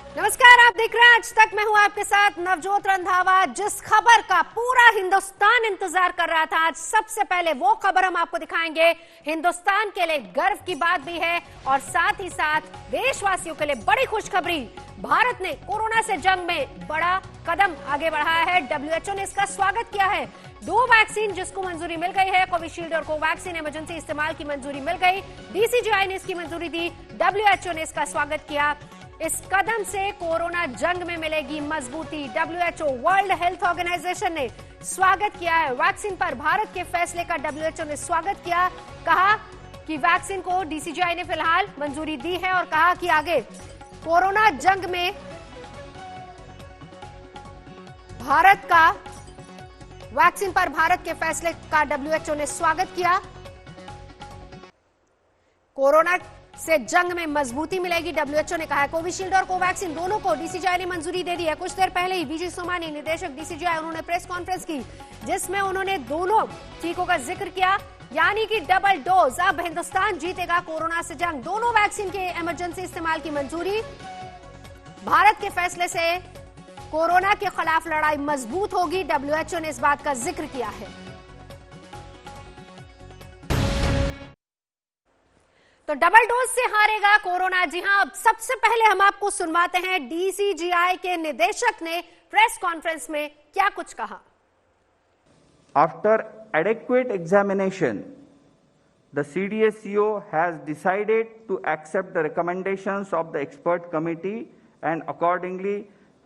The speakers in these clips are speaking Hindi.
नमस्कार, आप देख रहे हैं आज तक। मैं हूं आपके साथ नवजोत रंधावा। जिस खबर का पूरा हिंदुस्तान इंतजार कर रहा था, आज सबसे पहले वो खबर हम आपको दिखाएंगे। हिंदुस्तान के लिए गर्व की बात भी है और साथ ही साथ देशवासियों के लिए बड़ी खुशखबरी। भारत ने कोरोना से जंग में बड़ा कदम आगे बढ़ाया है। डब्ल्यूएचओ ने इसका स्वागत किया है। 2 वैक्सीन जिसको मंजूरी मिल गई है, कोविशील्ड और कोवैक्सीन, इमरजेंसी इस्तेमाल की मंजूरी मिल गई। डीसीजीआई ने इसकी मंजूरी दी, डब्ल्यूएचओ ने इसका स्वागत किया। इस कदम से कोरोना जंग में मिलेगी मजबूती। डब्ल्यूएचओ, वर्ल्ड हेल्थ ऑर्गेनाइजेशन ने स्वागत किया है वैक्सीन पर भारत के फैसले का। डब्ल्यूएचओ ने स्वागत किया, कहा कि वैक्सीन को डीसीजीआई ने फिलहाल मंजूरी दी है और कहा कि आगे कोरोना जंग में भारत का वैक्सीन पर भारत के फैसले का डब्ल्यूएचओ ने स्वागत किया। कोरोना से जंग में मजबूती मिलेगी, डब्ल्यूएचओ ने कहा है। कोविशील्ड और कोवैक्सीन दोनों को डीसीजीआई ने मंजूरी दे दी है। कुछ देर पहले ही वीजी सोमानी, निदेशक डीसीजीआई, उन्होंने प्रेस कॉन्फ्रेंस की जिसमें उन्होंने दोनों टीकों का जिक्र किया, यानी कि डबल डोज। अब हिंदुस्तान जीतेगा कोरोना से जंग। दोनों वैक्सीन के इमरजेंसी इस्तेमाल की मंजूरी। भारत के फैसले से कोरोना के खिलाफ लड़ाई मजबूत होगी, डब्ल्यूएचओ ने इस बात का जिक्र किया है। तो डबल डोज से हारेगा कोरोना। जी हां, अब सबसे पहले हम आपको सुनवाते हैं डीसीजीआई के निदेशक ने प्रेस कॉन्फ्रेंस में क्या कुछ कहा। After adequate examination, the CDSCO has decided to accept the recommendations of the expert committee, and accordingly,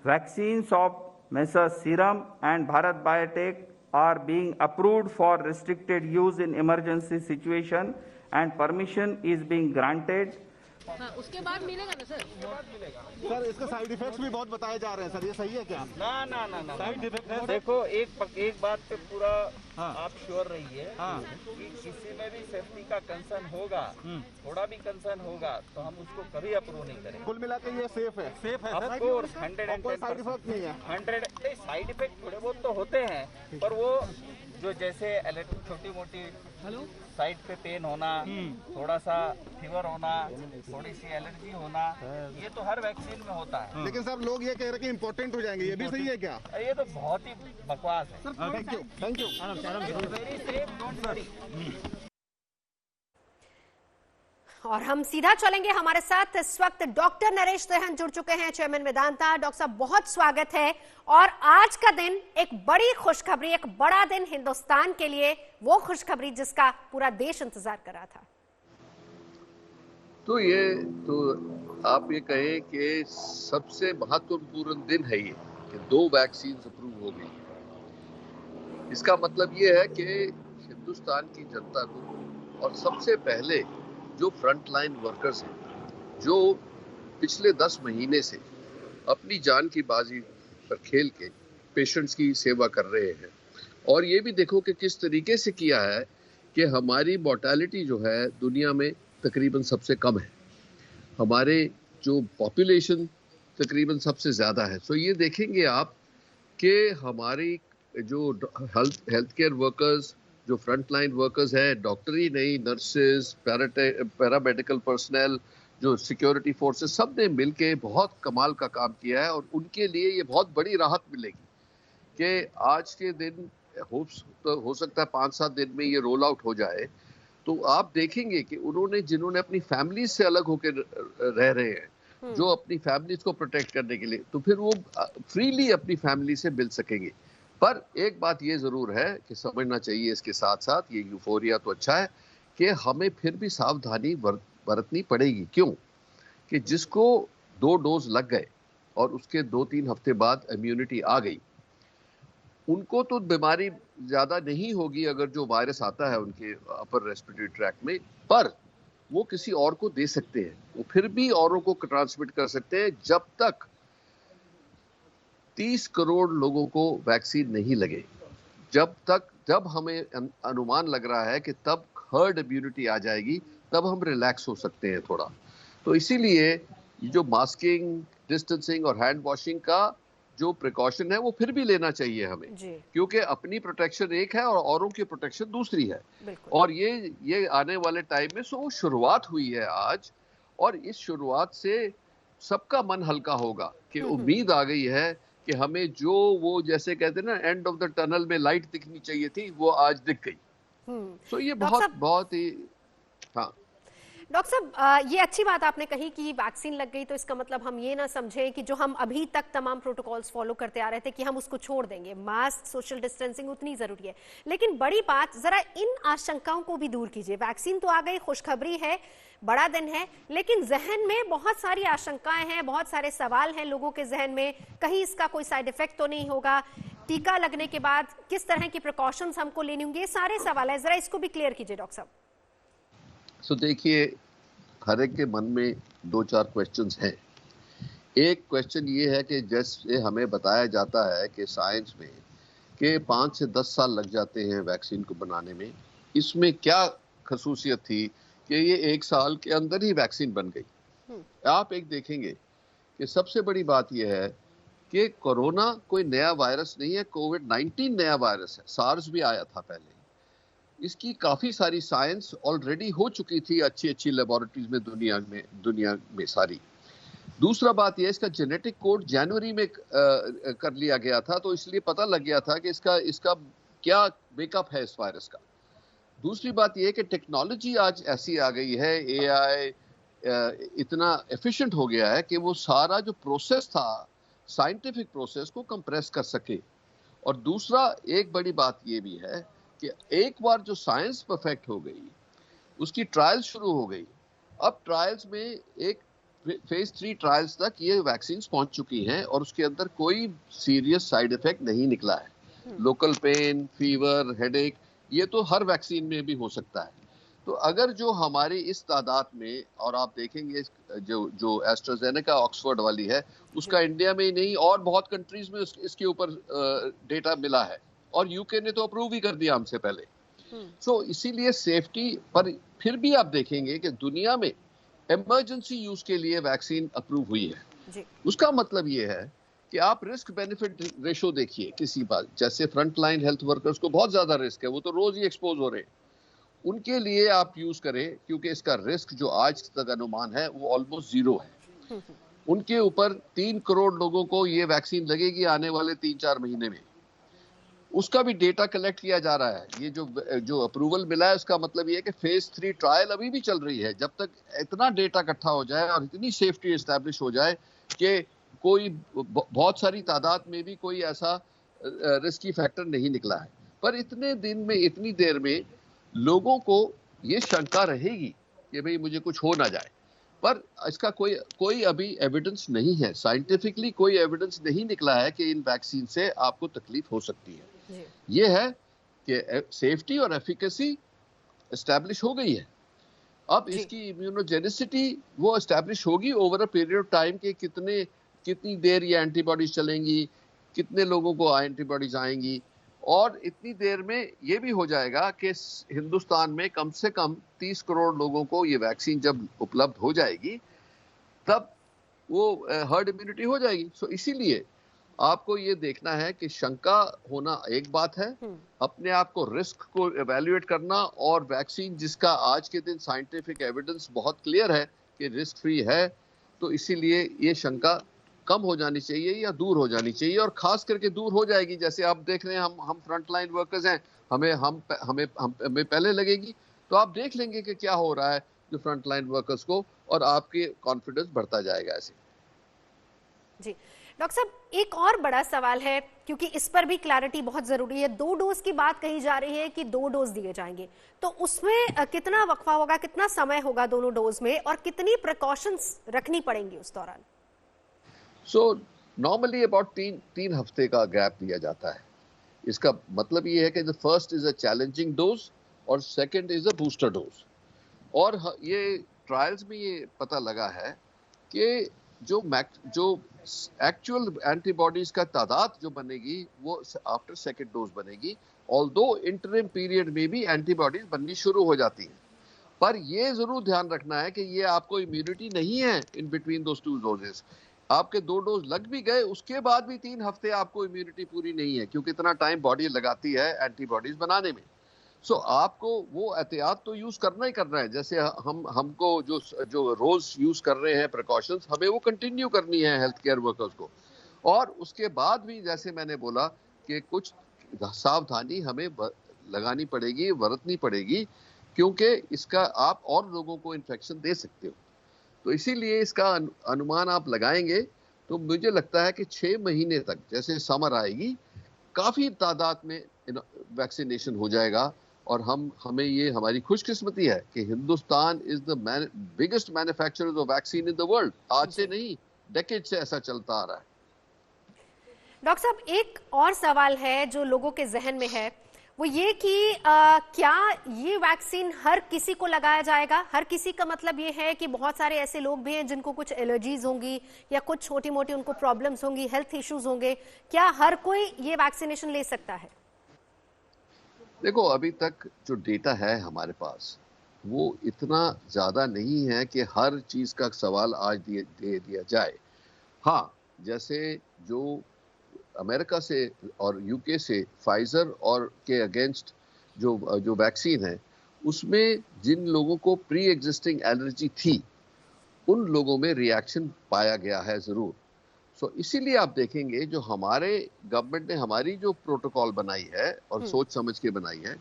vaccines of Messrs. Serum and Bharat Biotech are being approved for restricted use in emergency situation, and permission is being granted. हाँ, उसके बाद मिलेगा ना सर? सर इसके साइड इफेक्ट्स भी बहुत बताए जा रहे हैं सर, ये सही है क्या? ना साइड इफेक्ट है। देखो, एक बात पे पूरा आप श्योर रहिए कि किसी में भी सेफ्टी का कंसर्न होगा, थोड़ा भी कंसर्न होगा तो हम उसको कभी अप्रूव नहीं करेंगे। कुल मिला के ये सेफ है ऑफ कोर्स 110%। साइड इफेक्ट नहीं है। 100 साइड इफेक्ट थोड़े बहुत तो होते हैं, पर वो जो जैसे छोटी मोटी साइड पे पेन होना, थोड़ा सा फीवर होना, थोड़ी सी एलर्जी होना, ये तो हर वैक्सीन में होता है। लेकिन सब लोग ये कह रहे हैं कि इम्पोर्टेंट हो जाएंगे, ये भी सही है क्या? ये तो बहुत ही बकवास है। Thank you. Very safe, don't worry. और हम सीधा चलेंगे, हमारे साथ इस वक्त डॉक्टर नरेश त्रेहन जुड़ चुके हैं, चेयरमैन वेदांता। डॉक्टर साहब, बहुत स्वागत है। और आज का दिन एक बड़ी खुशखबरी, एक बड़ा दिन हिंदुस्तान के लिए, वो खुशखबरी जिसका पूरा देश इंतजार कर रहा था। तो ये तो आप ये कहें कि सबसे महत्वपूर्ण दिन है ये कि 2 वैक्सीन अप्रूव हो गई। इसका मतलब ये है कि हिंदुस्तान की जनता को, और सबसे पहले जो फ्रंट लाइन वर्कर्स हैं, जो पिछले 10 महीने से अपनी जान की बाजी पर खेल के पेशेंट्स की सेवा कर रहे हैं, और ये भी देखो कि किस तरीके से किया है कि हमारी मोर्टेलिटी जो है दुनिया में तकरीबन सबसे कम है, हमारे जो पॉपुलेशन तकरीबन सबसे ज़्यादा है। सो ये देखेंगे आप कि हमारी जो हेल्थ केयर वर्कर्स, जो फ्रंट लाइन वर्कर्स है, डॉक्टर ही नहीं, नर्सेज, पैरामेडिकल पर्सनल, जो सिक्योरिटी फोर्सेस, सब ने मिलके बहुत कमाल का काम किया है। और उनके लिए ये बहुत बड़ी राहत मिलेगी कि आज के दिन हो सकता है 5-7 दिन में ये रोल आउट हो जाए। तो आप देखेंगे कि उन्होंने, जिन्होंने अपनी फैमिली से अलग होकर रह रहे हैं, जो अपनी फैमिलीज को प्रोटेक्ट करने के लिए, तो फिर वो फ्रीली अपनी फैमिली से मिल सकेंगे। पर एक बात ये जरूर है कि समझना चाहिए, इसके साथ साथ ये यूफोरिया तो अच्छा है कि हमें फिर भी सावधानी बरतनी पड़ेगी। क्यों? कि जिसको 2 डोज लग गए और उसके 2-3 हफ्ते बाद इम्यूनिटी आ गई, उनको तो बीमारी ज्यादा नहीं होगी अगर जो वायरस आता है उनके अपर रेस्पिरेटरी ट्रैक्ट में, पर वो किसी और को दे सकते हैं, वो फिर भी औरों को ट्रांसमिट कर सकते हैं जब तक 30 करोड़ लोगों को वैक्सीन नहीं लगे। जब हमें अनुमान लग रहा है कि तब हर्ड इम्यूनिटी आ जाएगी, तब हम रिलैक्स हो सकते हैं थोड़ा। तो इसीलिए जो मास्किंग, डिस्टेंसिंग और हैंड वॉशिंग का जो प्रिकॉशन है वो फिर भी लेना चाहिए हमें, क्योंकि अपनी प्रोटेक्शन एक है और औरों की प्रोटेक्शन दूसरी है। और ये आने वाले टाइम में शुरुआत हुई है आज, और इस शुरुआत से सबका मन हल्का होगा कि उम्मीद आ गई है कि हमें जो वो जैसे कहते हैं ना एंड ऑफ द टनल में लाइट दिखनी चाहिए थी वो आज दिख गई। तो ये बहुत ही हाँ डॉक्टर साहब, ये अच्छी बात आपने कही कि वैक्सीन लग गई तो इसका मतलब हम ये ना समझें कि जो हम अभी तक तमाम प्रोटोकॉल्स फॉलो करते आ रहे थे कि हम उसको छोड़ देंगे। मास्क, सोशल डिस्टेंसिंग उतनी जरूरी है, लेकिन बड़ी बात जरा इन आशंकाओं को भी दूर कीजिए। वैक्सीन तो आ गई, खुशखबरी है, बड़ा दिन है, लेकिन जहन में बहुत सारी आशंकाएं हैं, बहुत सारे सवाल हैं लोगों के जहन में। कहीं इसका कोई साइड इफेक्ट तो नहीं होगा, टीका लगने के बाद किस तरह की प्रिकॉशंस हमको लेनी होंगी, ये सारे सवाल है, जरा इसको भी क्लियर कीजिए डॉक्टर साहब। सो देखिए, हर एक के मन में 2-4 क्वेश्चंस हैं। एक क्वेश्चन ये है कि जैसे हमें बताया जाता है कि साइंस में कि 5 से 10 साल लग जाते हैं वैक्सीन को बनाने में, इसमें क्या खसूसियत थी कि ये 1 साल के अंदर ही वैक्सीन बन गई। आप एक देखेंगे कि सबसे बड़ी बात यह है कि कोरोना कोई नया वायरस नहीं है, कोविड-19 नया वायरस है। सार्स भी आया था पहले, इसकी काफ़ी सारी साइंस ऑलरेडी हो चुकी थी अच्छी लेबोरेटरीज में दुनिया में सारी। दूसरा बात यह, इसका जेनेटिक कोड जनवरी में कर लिया गया था, तो इसलिए पता लग गया था कि इसका क्या मेकअप है इस वायरस का। दूसरी बात यह कि टेक्नोलॉजी आज ऐसी आ गई है, एआई इतना एफिशिएंट हो गया है कि वो सारा जो प्रोसेस था साइंटिफिक प्रोसेस को कंप्रेस कर सके। और दूसरा एक बड़ी बात ये भी है कि एक बार जो साइंस परफेक्ट हो गई, उसकी ट्रायल्स शुरू हो गई। अब ट्रायल्स में एक फेज 3 ट्रायल्स तक ये वैक्सीन पहुंच चुकी हैं और उसके अंदर कोई सीरियस साइड इफेक्ट नहीं निकला है। लोकल पेन, फीवर, हेडेक, ये तो हर वैक्सीन में भी हो सकता है। तो अगर जो हमारी इस तादाद में, और आप देखेंगे जो एस्ट्राजेनेका ऑक्सफोर्ड वाली है, उसका इंडिया में ही नहीं और बहुत कंट्रीज में इसके ऊपर डेटा मिला है, और यूके ने तो अप्रूव ही कर दिया हमसे पहले। सो इसीलिए सेफ्टी पर फिर भी आप देखेंगे कि दुनिया में इमरजेंसी यूज के लिए वैक्सीन अप्रूव हुई है। उसका मतलब ये है कि आप रिस्क बेनिफिट रेशो देखिए किसी बात, जैसे फ्रंट लाइन हेल्थ वर्कर्स को बहुत ज्यादा रिस्क है, वो तो रोज ही एक्सपोज हो रहे हैं, उनके लिए आप यूज करें क्योंकि इसका रिस्क जो आज तक अनुमान है वो ऑलमोस्ट 0 है। उनके ऊपर 3 करोड़ लोगों को ये वैक्सीन लगेगी आने वाले 3-4 महीने में, उसका भी डेटा कलेक्ट किया जा रहा है। ये जो अप्रूवल मिला है, उसका मतलब ये है कि फेज 3 ट्रायल अभी भी चल रही है। जब तक इतना डेटा इकट्ठा हो जाए और इतनी सेफ्टी एस्टैब्लिश हो जाए कि कोई बहुत सारी तादाद में भी कोई ऐसा रिस्की फैक्टर नहीं निकला है, पर इतने दिन में, इतनी देर में लोगों को ये शंका रहेगी कि भाई मुझे कुछ हो ना जाए, पर इसका कोई अभी एविडेंस नहीं है, साइंटिफिकली कोई एविडेंस नहीं निकला है कि इन वैक्सीन से आपको तकलीफ हो सकती है। ये है कि सेफ्टी और एफिकेसी एस्टैब्लिश हो गई है। अब इसकी इम्यूनोजेनिसिटी वो एस्टैब्लिश होगी over a period of time कि कितनी देर ये एंटीबॉडीज चलेंगी, कितने लोगों को एंटीबॉडीज आएंगी, और इतनी देर में ये भी हो जाएगा कि हिंदुस्तान में कम से कम 30 करोड़ लोगों को ये वैक्सीन जब उपलब्ध हो जाएगी, तब वो हर्ड इम्यूनिटी हो जाएगी। सो इसीलिए आपको ये देखना है कि शंका होना एक बात है, अपने आप को रिस्क को एवेल्युएट करना, और वैक्सीन जिसका आज के दिन साइंटिफिक एविडेंस बहुत क्लियर है कि रिस्क फ्री है, तो इसीलिए ये शंका कम हो जानी चाहिए या दूर हो जानी चाहिए, और खास करके दूर हो जाएगी। जैसे आप देख रहे हैं, हम फ्रंट लाइन वर्कर्स हैं, हमें पहले लगेगी, तो आप देख लेंगे कि क्या हो रहा है जो फ्रंट लाइन वर्कर्स को, और आपके कॉन्फिडेंस बढ़ता जाएगा ऐसे। जी डॉक्टर साहब, एक और बड़ा सवाल है, क्योंकि इस पर भी क्लैरिटी बहुत जरूरी है। 2 डोज की बात कही जा रही है कि 2 डोज दिए जाएंगे, तो उसमें कितना वक्फा होगा, कितना समय होगा दोनों डोज में, और कितनी प्रिकॉशंस रखनी पड़ेंगी उस दौरान? सो नॉर्मली अबाउट 3 हफ्ते का गैप दिया जाता है। इसका मतलब ये है कि the first is a challenging dose और second is a booster dose. और ये ट्रायल्स में ये पता लगा है कि जो एक्चुअल एंटीबॉडीज का तादाद जो बनेगी वो आफ्टर सेकंड डोज बनेगी, ऑल्दो इंटरिम पीरियड में भी एंटीबॉडीज बननी शुरू हो जाती हैं। पर ये जरूर ध्यान रखना है कि ये आपको इम्यूनिटी नहीं है इन बिटवीन दोस 2 डोजेस। आपके 2 डोज लग भी गए, उसके बाद भी 3 हफ्ते आपको इम्यूनिटी पूरी नहीं है, क्योंकि इतना टाइम बॉडी लगाती है एंटीबॉडीज बनाने में। सो आपको वो एहतियात तो यूज करना ही करना है। जैसे हमको जो रोज यूज कर रहे हैं प्रिकॉशंस, हमें वो कंटिन्यू करनी है हेल्थ केयर वर्कर्स को। और उसके बाद भी जैसे मैंने बोला कि कुछ सावधानी हमें लगानी पड़ेगी, बरतनी पड़ेगी, क्योंकि इसका आप और लोगों को इन्फेक्शन दे सकते हो। तो इसीलिए इसका अनुमान आप लगाएंगे तो मुझे लगता है कि 6 महीने तक, जैसे समर आएगी, काफी तादाद में वैक्सीनेशन हो जाएगा। और हमें ये हमारी खुशकिस्मती है कि Hindustan is the biggest manufacturer of vaccine in the world. आज से नहीं, डेकेड से ऐसा चलता आ रहा है। डॉक्टर साहब, एक और सवाल है जो लोगों के जहन में है, वो ये कि क्या ये वैक्सीन हर किसी को लगाया जाएगा? हर किसी का मतलब ये है कि बहुत सारे ऐसे लोग भी हैं जिनको कुछ एलर्जीज होंगी या कुछ छोटी मोटी उनको प्रॉब्लम्स होंगी, हेल्थ इश्यूज होंगे। क्या हर कोई ये वैक्सीनेशन ले सकता है? देखो, अभी तक जो डेटा है हमारे पास वो इतना ज्यादा नहीं है कि हर चीज का सवाल आज दे दिया जाए। हाँ, जैसे जो अमेरिका से और यूके से फाइजर और के अगेंस्ट जो वैक्सीन है, उसमें जिन लोगों को प्री एग्जिस्टिंग एलर्जी थी, उन लोगों में रिएक्शन पाया गया है जरूर। सो इसीलिए आप देखेंगे जो हमारे गवर्नमेंट ने हमारी जो प्रोटोकॉल बनाई है और सोच समझ के बनाई है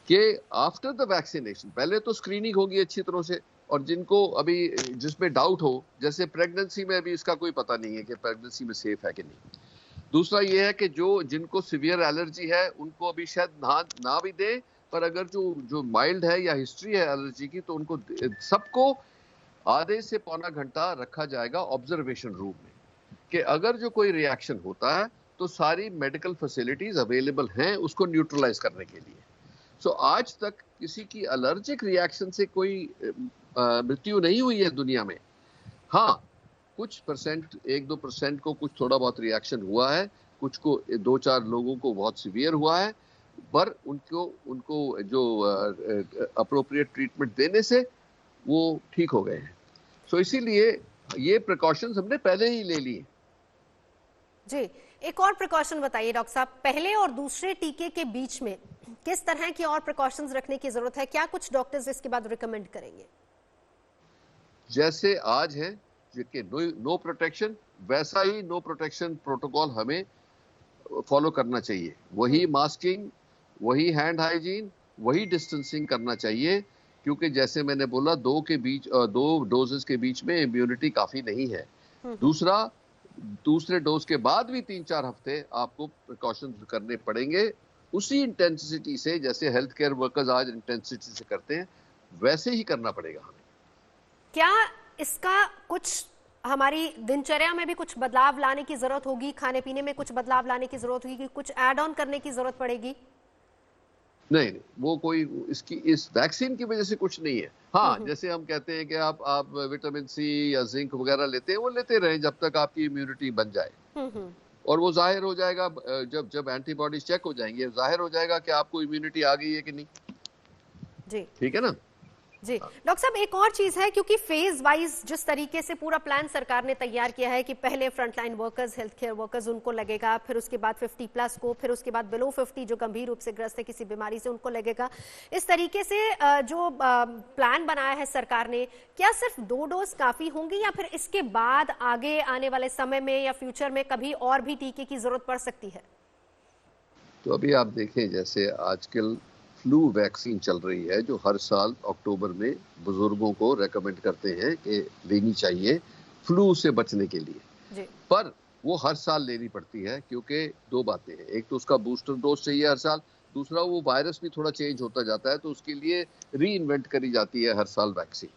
कि आफ्टर द वैक्सीनेशन पहले तो स्क्रीनिंग होगी अच्छी तरह से, और जिनको अभी जिसमें डाउट हो, जैसे प्रेगनेंसी में अभी इसका कोई पता नहीं है कि प्रेगनेंसी में सेफ है कि नहीं। दूसरा ये है कि जिनको सीवियर एलर्जी है उनको अभी शायद ना भी दे, पर अगर जो माइल्ड है या हिस्ट्री है एलर्जी की, तो उनको सबको आधे से पौना घंटा रखा जाएगा ऑब्जर्वेशन रूम में, कि अगर जो कोई रिएक्शन होता है तो सारी मेडिकल फैसिलिटीज अवेलेबल हैं उसको न्यूट्रलाइज करने के लिए। सो आज तक किसी की एलर्जिक रिएक्शन से कोई मृत्यु नहीं हुई है दुनिया में। हाँ, कुछ परसेंट, 1-2% को कुछ थोड़ा बहुत रिएक्शन हुआ है, कुछ को 2-4 लोगों को बहुत सीवियर हुआ है, पर उनको जो अप्रोप्रिएट ट्रीटमेंट देने से वो ठीक हो गए हैं। सो इसीलिए ये प्रिकॉशंस हमने पहले ही ले लिए। जी, एक और प्रिकॉशन बताइए डॉक्टर साहब, पहले और दूसरे टीके के बीच में किस तरह की और प्रिकॉशंस रखने की जरूरत है? क्या कुछ डॉक्टर्स इसके बाद रिकमेंड करेंगे? जैसे आज है कि नो प्रोटेक्शन, वैसा ही नो प्रोटेक्शन प्रोटोकॉल हमें फॉलो करना चाहिए। वही मास्किंग, वही हैंड हाइजीन, वही डिस्टेंसिंग करना चाहिए, क्योंकि जैसे मैंने बोला दो डोजेस के बीच में इम्यूनिटी काफी नहीं है। दूसरे डोज के बाद भी 3-4 हफ्ते आपको प्रिकॉशंस करने पड़ेंगे, उसी इंटेंसिटी से जैसे हेल्थ केयर वर्कर्स आज इंटेंसिटी से करते हैं, वैसे ही करना पड़ेगा हमें। क्या इसका कुछ हमारी दिनचर्या में भी कुछ बदलाव लाने की जरूरत होगी? खाने पीने में कुछ बदलाव लाने की जरूरत होगी? कुछ ऐड ऑन करने की जरूरत पड़ेगी? नहीं, वो कोई इस वैक्सीन की वजह से कुछ नहीं है। हाँ, जैसे हम कहते हैं कि आप विटामिन सी या जिंक वगैरह लेते हैं, वो लेते रहें जब तक आपकी इम्यूनिटी बन जाए। और वो जाहिर हो जाएगा जब एंटीबॉडीज चेक हो जाएंगे, जाहिर हो जाएगा कि आपको इम्यूनिटी आ गई है कि नहीं। जी, ठीक है ना जी। डॉक्टर साहब, एक और चीज है, क्योंकि फेज वाइज जिस तरीके से पूरा प्लान सरकार ने तैयार किया है कि पहले frontline workers, health care workers, उनको लगेगा, फिर उसके बाद 50+ को, फिर उसके बाद बिलो 50 जो गंभीर रूप से ग्रस्त है किसी बीमारी से, उनको लगेगा। इस तरीके से जो प्लान बनाया है सरकार ने, क्या सिर्फ 2 डोज काफी होंगी या फिर इसके बाद आगे आने वाले समय में या फ्यूचर में कभी और भी टीके की जरूरत पड़ सकती है? तो अभी आप देखें, जैसे आजकल फ्लू वैक्सीन चल रही है जो हर साल अक्टूबर में बुजुर्गों को रेकमेंड करते हैं कि लेनी चाहिए फ्लू से बचने के लिए जी। पर वो हर साल लेनी पड़ती है, क्योंकि 2 बातें हैं। एक तो उसका बूस्टर डोज चाहिए हर साल, दूसरा वो वायरस भी थोड़ा चेंज होता जाता है, तो उसके लिए री इन्वेंट करी जाती है हर साल वैक्सीन।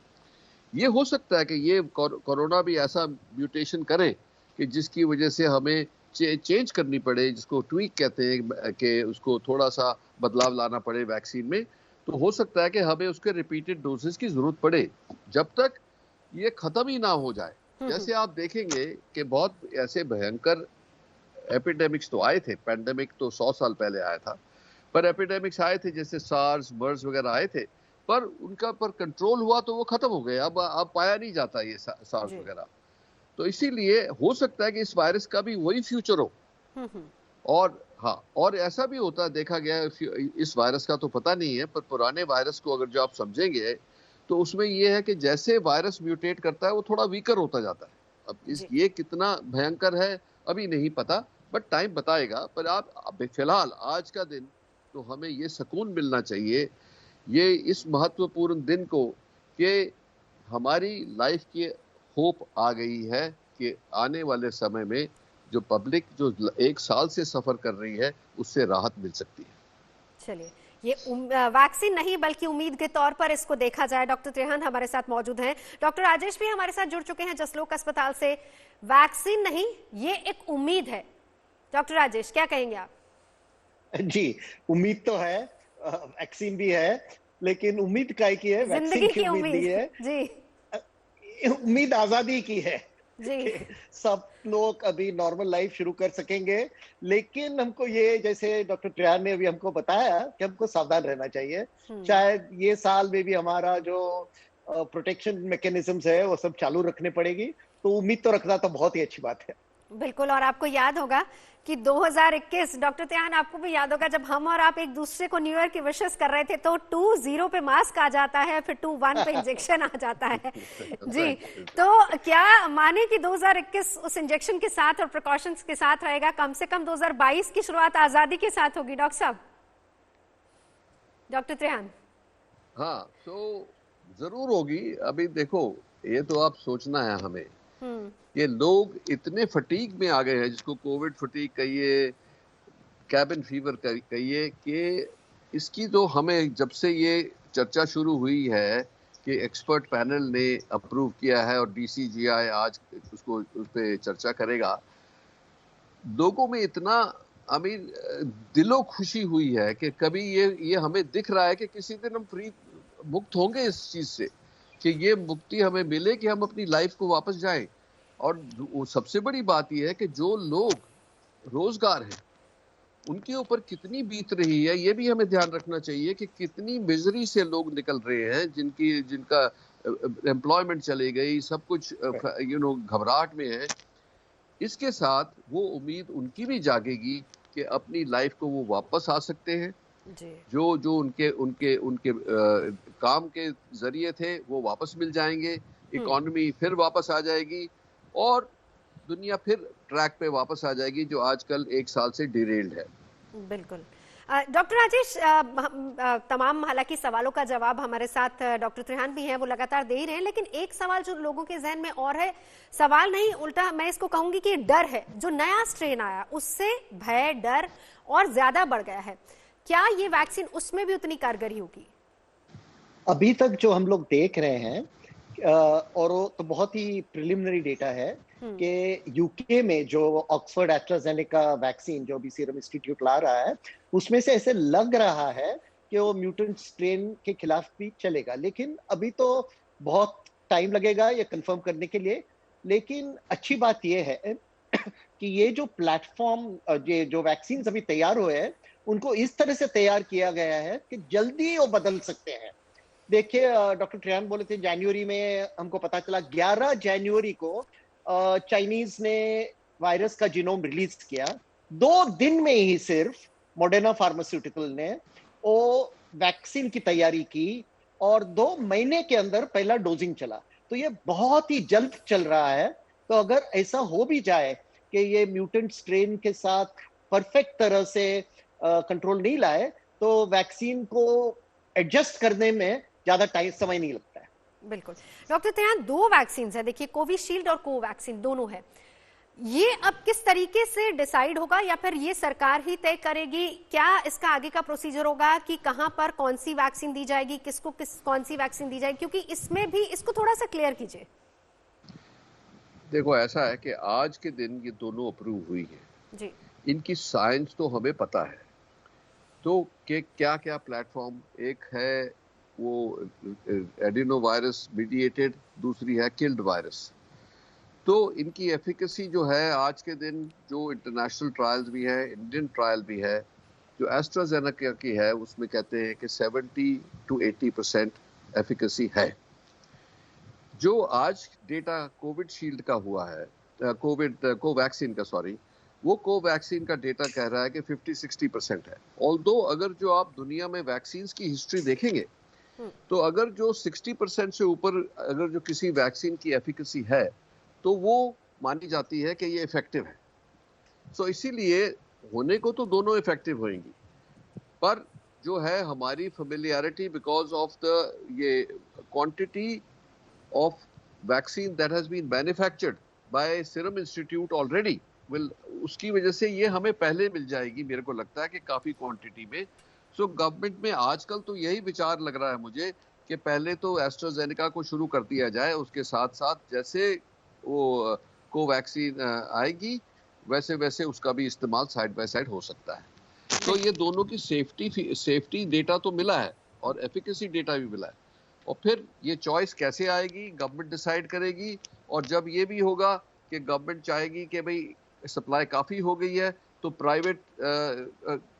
ये हो सकता है कि ये कोरोना भी ऐसा म्यूटेशन करे कि जिसकी वजह से हमें चेंज करनी पड़े, जिसको ट्वीक कहते हैं, कि उसको थोड़ा सा बदलाव लाना पड़े वैक्सीन में। तो हो सकता है कि हमें उसके रिपीटेड डोजेस की जरूरत पड़े जब तक ये खत्म ही ना हो जाए। जैसे आप देखेंगे कि बहुत ऐसे भयंकर एपिडेमिक्स तो आए थे, पैंडेमिक तो 100 साल पहले आया था, पर एपिडेमिक्स आए थे जैसे सार्स, मर्स वगैरह आए थे, पर उनका पर कंट्रोल हुआ तो वो खत्म हो गए। अब पाया नहीं जाता ये सार्स वगैरह। तो इसीलिए हो सकता है कि इस वायरस का भी वही फ्यूचर हो, और हाँ, और ऐसा भी होता है, देखा गया है, इस वायरस का तो पता नहीं है, पर पुराने वायरस को अगर जो आप समझेंगे तो उसमें ये है कि जैसे वायरस म्यूटेट करता है वो थोड़ा वीकर होता जाता है। अब ये कितना भयंकर है अभी नहीं पता, बट टाइम बताएगा। पर आप फिलहाल आज का दिन तो हमें ये सुकून मिलना चाहिए, ये इस महत्वपूर्ण दिन को, कि हमारी लाइफ की होप आ गई है कि आने वाले समय में जो पब्लिक जो 1 साल से सफर कर रही है उससे राहत मिल सकती है। चलिए, ये वैक्सीन नहीं बल्कि उम्मीद के तौर पर इसको देखा जाए। डॉक्टर त्रेहन हमारे साथ मौजूद हैं, डॉक्टर राजेश भी हमारे साथ जुड़ चुके हैं जसलोक अस्पताल से। वैक्सीन नहीं, ये एक उम्मीद है। डॉक्टर राजेश, क्या कहेंगे आप? जी, उम्मीद तो है, वैक्सीन भी है, लेकिन उम्मीद काय की है, वैक्सीन की उम्मीद नहीं है जी। उम्मीद आजादी की है जी। सब लोग अभी नॉर्मल लाइफ शुरू कर सकेंगे। लेकिन हमको ये, जैसे डॉक्टर त्रेहन ने अभी हमको बताया, कि हमको सावधान रहना चाहिए। शायद ये साल में भी हमारा जो प्रोटेक्शन मैकेनिज्म्स है वो सब चालू रखने पड़ेगी। तो उम्मीद तो रखना तो बहुत ही अच्छी बात है। बिल्कुल, और आपको याद होगा कि 2021, डॉक्टर त्रेहन आपको भी याद होगा, जब हम और आप एक दूसरे को न्यू ईयर की विशेस कर रहे थे तो 2-0 पे मास्क आ जाता है, फिर 2-1 पे इंजेक्शन आ जाता है। जी, तो क्या माने कि 2021 उस इंजेक्शन के साथ और प्रिकॉशंस के साथ रहेगा? कम से कम 2022 की शुरुआत आजादी के साथ होगी। डॉक्टर साहब, डॉक्टर त्रेहन। हाँ, तो जरूर होगी। अभी देखो, ये तो आप सोचना है हमें, ये लोग इतने फटीग में आ गए हैं, जिसको कोविड फटीग कहिए, कैबिन फीवर कहिए, कि इसकी तो हमें, जब से ये चर्चा शुरू हुई है कि एक्सपर्ट पैनल ने अप्रूव किया है और DCGI आज उसको उस पर चर्चा करेगा, लोगों में इतना दिलो खुशी हुई है कि कभी ये हमें दिख रहा है कि किसी दिन हम मुक्त होंगे इस चीज से, कि ये मुक्ति हमें मिले कि हम अपनी लाइफ को वापस जाएं। और सबसे बड़ी बात यह है कि जो लोग रोजगार हैं उनके ऊपर कितनी बीत रही है, ये भी हमें ध्यान रखना चाहिए कि कितनी मिजरी से लोग निकल रहे हैं, जिनका एम्प्लॉयमेंट चली गई, सब कुछ घबराहट में है। इसके साथ वो उम्मीद उनकी भी जागेगी कि अपनी लाइफ को वो वापस आ सकते हैं। जो उनके काम के जरिए थे वो वापस मिल जाएंगे, इकोनॉमी फिर वापस आ जाएगी और दुनिया फिर ट्रैक पे वापस आ जाएगी, जो आजकल 1 साल से डिरेल्ड है। बिल्कुल। डॉक्टर राजेश, तमाम हालांकि सवालों का जवाब हमारे साथ डॉक्टर त्रेहन भी हैं, वो लगातार दे ही रहे हैं, लेकिन एक सवाल जो लोगों के जहन में और है, सवाल नहीं उल्टा मैं इसको कहूंगी कि डर है। जो नया स्ट्रेन आया उससे भय, डर और ज्यादा बढ़ गया है। क्या ये वैक्सीन उसमें भी उतनी कारगरी होगी? अभी तक जो हम लोग देख रहे हैं, और वो तो बहुत ही प्रिलिमिनरी डेटा है कि यूके में जो ऑक्सफोर्ड एस्ट्राजेनेका वैक्सीन जो भी सीरम इंस्टीट्यूट ला रहा है, उसमें से ऐसे लग रहा है कि वो म्यूटेंट स्ट्रेन के खिलाफ भी चलेगा। लेकिन अभी तो बहुत टाइम लगेगा ये कंफर्म करने के लिए। लेकिन अच्छी बात ये है कि ये जो प्लेटफॉर्म, ये जो वैक्सीन अभी तैयार हुए हैं, उनको इस तरह से तैयार किया गया है कि जल्दी वो बदल सकते हैं। देखिए, डॉक्टर त्रेहन बोले थे जनवरी में हमको पता चला, 11 जनवरी को चाइनीज ने वायरस का जीनोम रिलीज किया। 2 दिन में ही सिर्फ मॉडर्ना फार्मास्यूटिकल ने वो वैक्सीन की तैयारी की और 2 महीने के अंदर पहला डोजिंग चला। तो ये बहुत ही जल्द चल रहा है। तो अगर ऐसा हो भी जाए कि ये म्यूटेंट स्ट्रेन के साथ परफेक्ट तरह से कंट्रोल नहीं लाए, तो वैक्सीन को एडजस्ट करने में ज्यादा समय नहीं लगता है। बिल्कुल। डॉक्टर त्रेहन, 2 वैक्सीन है, देखिए कोविशील्ड और कोवैक्सीन दोनों है। ये अब किस तरीके से डिसाइड होगा, या फिर ये सरकार ही तय करेगी? क्या इसका आगे का प्रोसीजर होगा कि कहां पर कौन सी वैक्सीन दी जाएगी, किसको कौन सी वैक्सीन दी जाएगी? क्योंकि इसमें भी इसको थोड़ा सा क्लियर कीजिए। देखो, ऐसा है कि आज के दिन ये दोनों अप्रूव हुई है जी। इनकी साइंस तो हमें पता है, तो कि क्या क्या प्लेटफॉर्म, एक है वो एडिनो वायरस मीडिएटेड, दूसरी है किल्ड वायरस। तो इनकी एफिकेसी जो है आज के दिन, जो इंटरनेशनल ट्रायल्स भी है, इंडियन ट्रायल भी है, जो एस्ट्राजेनेका की है, उसमें कहते हैं कि 70 to 80% एफिकेसी है। जो आज डेटा कोविशील्ड का हुआ है, कोवैक्सीन का, सॉरी, वो कोवैक्सीन का डेटा कह रहा है कि 50-60% है। ऑल्दो अगर जो आप दुनिया में वैक्सीन की हिस्ट्री देखेंगे तो अगर जो 60% से ऊपर अगर जो किसी वैक्सीन की एफिकेसी है तो वो मानी जाती है कि ये इफेक्टिव है। सो इसीलिए होने को तो दोनों इफेक्टिव होंगी, पर जो है हमारी फेमिलियरिटी बिकॉज ऑफ द ये quantity of vaccine that has been manufactured by Serum Institute already will, उसकी वजह से ये हमें पहले मिल जाएगी, मेरे को लगता है कि काफी क्वांटिटी में। सो गवर्नमेंट में आजकल तो यही विचार लग रहा है मुझे कि पहले तो एस्ट्राजेनेका को शुरू कर दिया जाए, उसके साथ साथ जैसे वो कोवैक्सीन आएगी वैसे वैसे उसका भी इस्तेमाल साइड बाय साइड हो सकता है। तो ये दोनों की सेफ्टी डेटा तो मिला है और एफिकेसी डेटा भी मिला है, और फिर ये चॉइस कैसे आएगी गवर्नमेंट डिसाइड करेगी। और जब ये भी होगा कि गवर्नमेंट चाहेगी कि भाई सप्लाई काफ़ी हो गई है तो प्राइवेट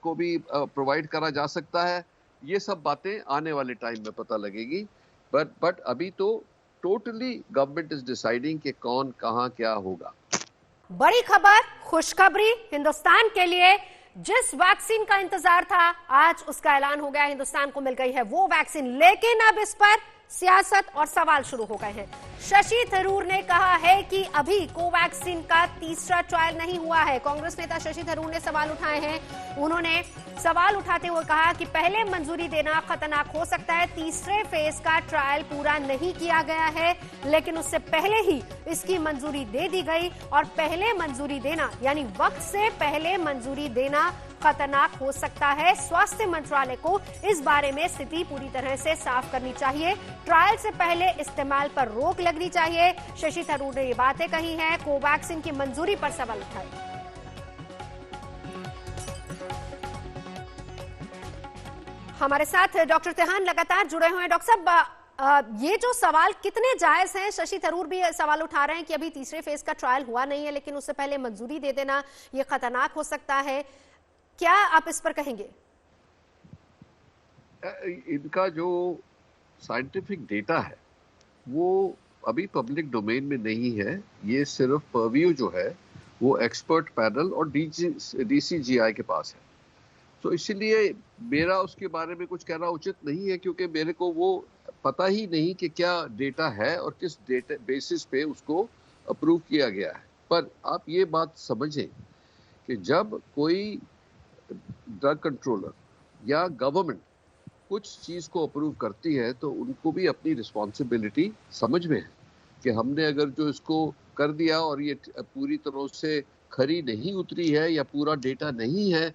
को भी प्रोवाइड करा जा सकता है, ये सब बातें आने वाले टाइम में पता लगेगी। बट अभी तो टोटली गवर्नमेंट इज डिसाइडिंग कि कौन कहाँ क्या होगा। बड़ी खबर, खुशखबरी हिंदुस्तान के लिए। जिस वैक्सीन का इंतजार था आज उसका ऐलान हो गया, हिंदुस्तान को मिल गई है वो वैक्सीन। लेकिन अब इस पर सियासत और सवाल शुरू हो गए हैं। शशि थरूर ने कहा है कि अभी कोवैक्सीन का तीसरा ट्रायल नहीं हुआ है। कांग्रेस नेता शशि थरूर ने सवाल उठाए हैं। उन्होंने सवाल उठाते हुए कहा कि पहले मंजूरी देना खतरनाक हो सकता है, तीसरे फेज का ट्रायल पूरा नहीं किया गया है, लेकिन उससे पहले ही इसकी मंजूरी दे दी गई। और पहले मंजूरी देना यानी वक्त से पहले मंजूरी देना खतरनाक हो सकता है। स्वास्थ्य मंत्रालय को इस बारे में स्थिति पूरी तरह से साफ करनी चाहिए। ट्रायल से पहले इस्तेमाल पर रोक लगनी चाहिए। शशि थरूर ने ये बातें कही हैं, कोवैक्सीन की मंजूरी पर सवाल उठाए। हमारे साथ डॉक्टर तिहान लगातार जुड़े हुए हैं। डॉक्टर साहब, ये जो सवाल कितने जायज हैं? शशि थरूर भी सवाल उठा रहे हैं कि अभी तीसरे फेज का ट्रायल हुआ नहीं है, लेकिन उससे पहले मंजूरी दे देना ये खतरनाक हो सकता है। क्या आप इस पर कहेंगे? इनका जो साइंटिफिक डेटा है वो अभी पब्लिक डोमेन में नहीं है। ये सिर्फ परव्यू जो है वो एक्सपर्ट पैनल और डीसीजीआई के पास है। तो इसीलिए मेरा उसके बारे में कुछ कहना उचित नहीं है, क्योंकि मेरे को वो पता ही नहीं कि क्या डेटा है और किस डेटा बेसिस पे उसको अप्रूव किया गया है। पर आप ये बात समझें कि जब कोई ड्रग कंट्रोलर या गवर्नमेंट कुछ चीज़ को अप्रूव करती है तो उनको भी अपनी रिस्पॉन्सिबिलिटी समझ में है कि हमने अगर जो इसको कर दिया और ये पूरी तरह से खरी नहीं उतरी है या पूरा डेटा नहीं है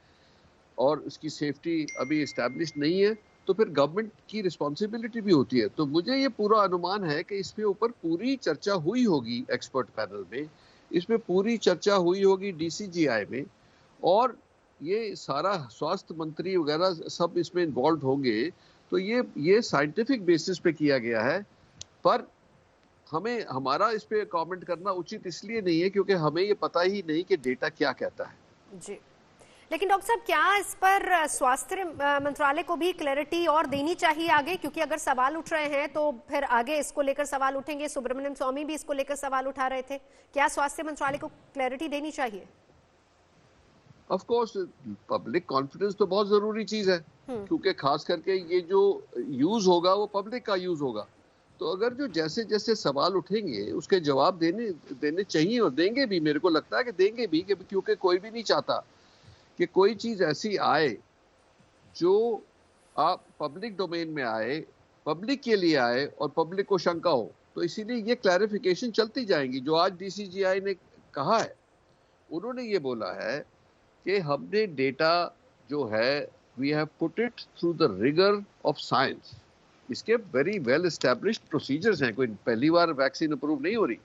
और इसकी सेफ्टी अभी इस्टेब्लिश नहीं है तो फिर गवर्नमेंट की रिस्पॉन्सिबिलिटी भी होती है। तो मुझे ये पूरा अनुमान है कि इसके ऊपर पूरी चर्चा हुई होगी एक्सपर्ट पैनल में, इसमें पूरी चर्चा हुई होगी डीसीजीआई में, और ये सारा स्वास्थ्य मंत्री वगैरह सब इसमें इन्वॉल्व होंगे। तो ये साइंटिफिक बेसिस पे किया गया है। पर हमें हमारा इस पे कमेंट करना उचित इसलिए नहीं है क्योंकि हमें ये पता ही नहीं कि डेटा क्या कहता है। जी, लेकिन डॉक्टर साहब क्या इस पर स्वास्थ्य मंत्रालय को भी क्लैरिटी और देनी चाहिए आगे? क्योंकि अगर सवाल उठ रहे हैं तो फिर आगे इसको लेकर सवाल उठेंगे। सुब्रमण्यम स्वामी भी इसको लेकर सवाल उठा रहे थे। क्या स्वास्थ्य मंत्रालय को क्लैरिटी देनी चाहिए? ऑफ कोर्स पब्लिक कॉन्फिडेंस तो बहुत जरूरी चीज है, क्योंकि खास करके ये जो यूज होगा वो पब्लिक का यूज होगा। तो अगर जो जैसे जैसे सवाल उठेंगे उसके जवाब देने चाहिए और देंगे भी, मेरे को लगता है कि देंगे भी, क्योंकि कोई भी नहीं चाहता कि कोई चीज ऐसी आए जो आप पब्लिक डोमेन में आए, पब्लिक के लिए आए और पब्लिक को शंका हो। तो इसीलिए ये क्लैरिफिकेशन चलती जाएंगी। जो आज डीसीजीआई ने कहा है, उन्होंने ये बोला है कि हमने डेटा जो है we have put it through the rigour of science. इसके वेरी वेल एस्टैब्लिश्ड प्रोसीजर्स हैं, कोई पहली बार वैक्सीन अप्रूव नहीं हो रही।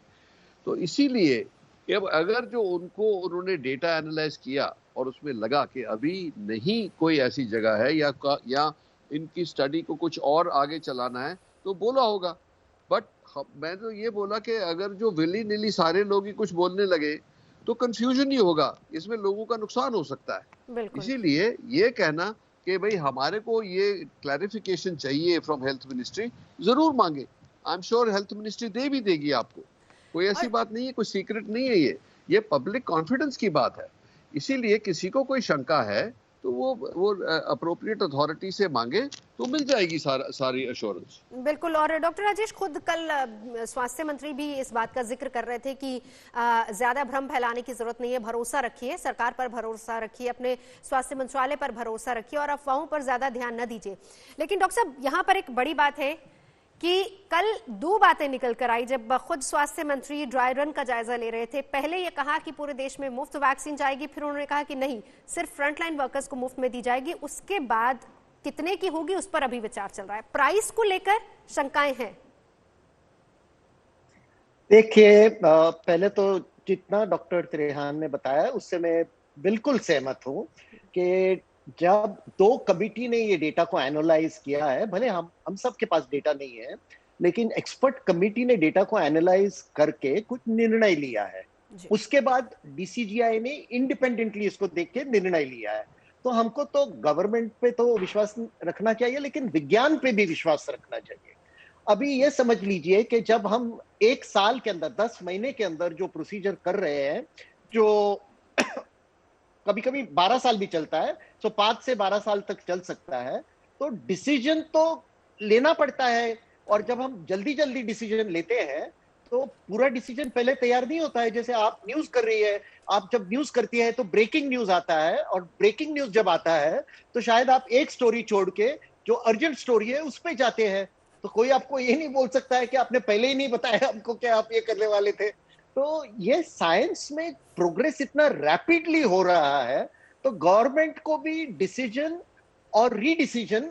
तो इसीलिए अब अगर जो उन्होंने डेटा एनालाइज किया और उसमें लगा कि अभी नहीं कोई ऐसी जगह है या इनकी स्टडी को कुछ और आगे चलाना है तो बोला होगा। बट मैं तो ये बोला कि अगर जो विली निली सारे लोग ही कुछ बोलने लगे तो कंफ्यूजन ही होगा, इसमें लोगों का नुकसान हो सकता है। इसीलिए ये कहना कि भाई हमारे को ये क्लैरिफिकेशन चाहिए फ्रॉम हेल्थ मिनिस्ट्री, जरूर मांगे। I am sure health ministry दे भी देगी आपको, कोई ऐसी बात नहीं है, कोई सीक्रेट नहीं है। ये पब्लिक कॉन्फिडेंस की बात है। इसीलिए किसी को कोई शंका है तो वो अप्रोप्रिएट अथॉरिटी से मांगे तो मिल जाएगी सारी अश्योरेंस। बिल्कुल। और डॉक्टर राजेश, खुद कल स्वास्थ्य मंत्री भी इस बात का जिक्र कर रहे थे कि ज्यादा भ्रम फैलाने की जरूरत नहीं है, भरोसा रखिए, सरकार पर भरोसा रखिए, अपने स्वास्थ्य मंत्रालय पर भरोसा रखिए और अफवाहों पर ज्यादा ध्यान न दीजिए। लेकिन डॉक्टर साहब, यहाँ पर एक बड़ी बात है कि कल दो बातें निकल कर आई जब खुद स्वास्थ्य मंत्री ड्राई रन का जायजा ले रहे थे। पहले ये कहा कि पूरे देश में मुफ्त वैक्सीन जाएगी, फिर उन्होंने कहा कि नहीं, सिर्फ फ्रंटलाइन वर्कर्स को मुफ्त में दी जाएगी। उसके बाद कितने की होगी उस पर अभी विचार चल रहा है। प्राइस को लेकर शंकाएं हैं। देखिए, पहले तो जितना डॉक्टर त्रेहान ने बताया उससे मैं बिल्कुल सहमत हूं कि जब दो कमिटी ने ये डेटा को एनालाइज किया है, भले हम सब के पास डेटा नहीं है, लेकिन एक्सपर्ट कमिटी ने डेटा को एनालाइज करके कुछ निर्णय लिया है। उसके बाद डीसीजीआई ने इंडिपेंडेंटली इसको देख के निर्णय लिया है। तो हमको तो गवर्नमेंट पे तो विश्वास रखना चाहिए, लेकिन विज्ञान पे भी विश्वास रखना चाहिए। अभी ये समझ लीजिए कि जब हम एक साल के अंदर 10 महीने के अंदर जो प्रोसीजर कर रहे हैं, जो कभी कभी 12 साल भी चलता है, तो 5 से 12 साल तक चल सकता है, तो डिसीजन तो लेना पड़ता है। और जब हम जल्दी जल्दी डिसीजन लेते हैं तो पूरा डिसीजन पहले तैयार नहीं होता है। जैसे आप न्यूज कर रही है, आप जब न्यूज करती है तो ब्रेकिंग न्यूज आता है, और ब्रेकिंग न्यूज जब आता है तो शायद आप एक स्टोरी छोड़ के जो अर्जेंट स्टोरी है उस पर जाते हैं। तो कोई आपको ये नहीं बोल सकता है कि आपने पहले ही नहीं बताया हमको कि आप ये करने वाले थे। तो ये साइंस में प्रोग्रेस इतना रैपिडली हो रहा है, तो गवर्नमेंट को भी डिसीजन और रीडिसीजन